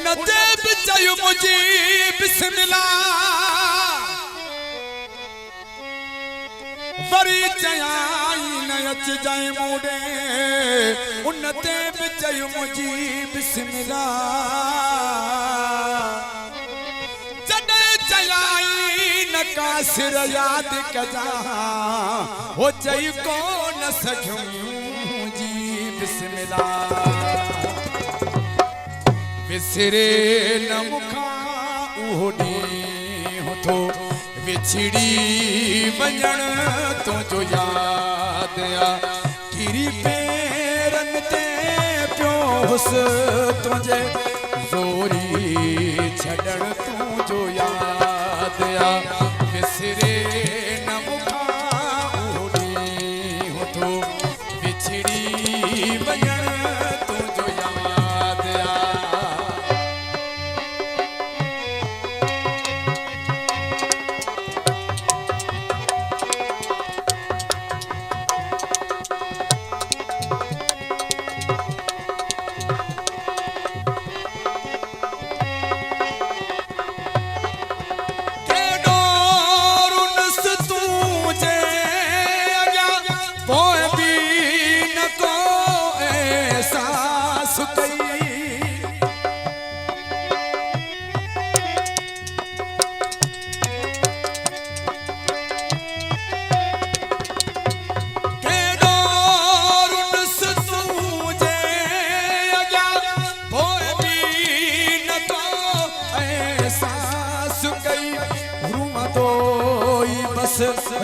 उनते बि चयो मुंहिंजी बिस्मिल्लाह वरी चयाई न अचजांइ मूंडे उनते बि चयो मुंहिंजी बिस्मिल्लाह जॾहिं चयाई न का सिर यादि कजां हो चई कोन सघियूं मुंहिंजी बिस्मिल्लाह विसरे न मूंखां उहो ॾींहुं थो विछड़ी वञण तुंहिंजो यादि आ किरी पेरनि ते पियो हुसि तुंहिंजे ज़ोरी छॾण तुंहिंजो यादि आ विसरे न मूंखां उहो ॾींहुं थो विछड़ी वञण तुंहिंजो यादि आ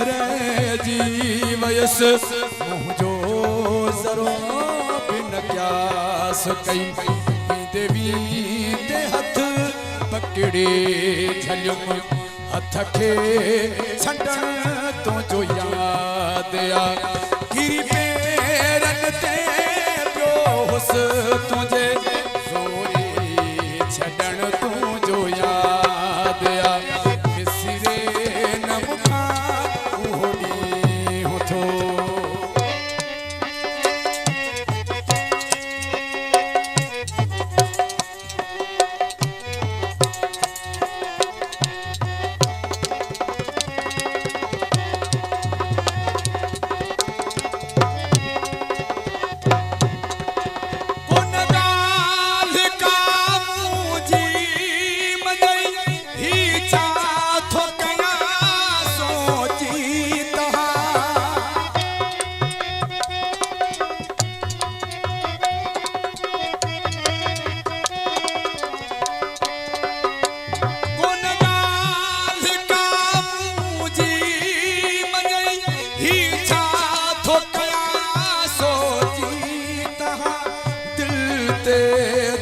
रहिजी वयसि मुंहिंजो ज़रो बि न क्यास कई वींदे वींदे हथ पकिड़े झलियुमि हथ खे छॾण तुंहिंजो यादि आ किरी पेरनि ते पियो हुसि तुंहिंजे ज़ोरी छॾण तुंहिंजो यादि आ विसरे न मूंखां उहो ॾींहुं थो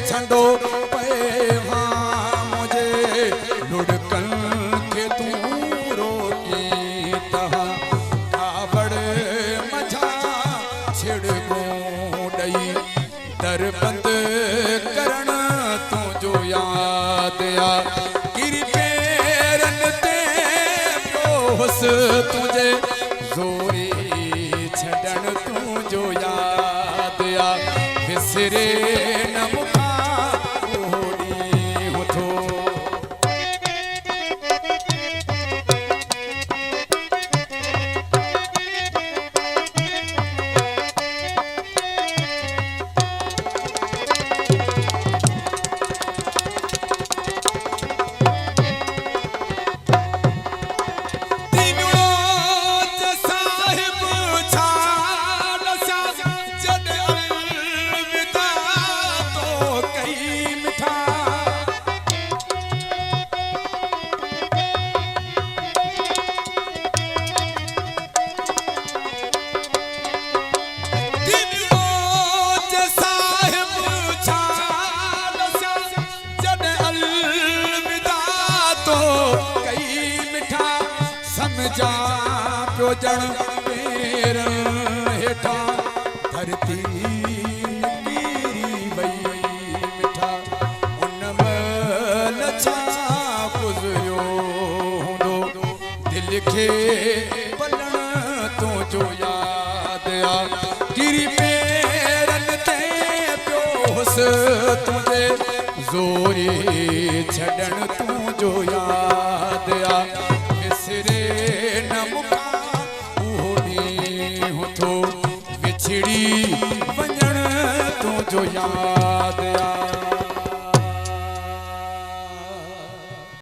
छंडो पे हाँ मुझे लुढ़कन के तू रोकी तहा कावड़ मझा छिड़ गोडई दर बंद करण तुझो यादि आ किरी पेरनि ते पियो हुसि तुंहिंजे ज़ोरी छॾण तुंहिंजो यादि आ विसरे न मूंखां उहो ॾींहुं थो जा पियो जण पेर हेठा धरती गिरी वई मिठा उन महिल छा गुज़रियो हूंदो दिलि खे पलण तुंहिंजो यादि आ गिरी पेरनि ते पियो हुसि तुंहिंजे ज़ोरे छॾण तूं जो याद आ विसरे न मुका उहो ॾींहुं थो विछड़ी वञण तूं जो याद आ।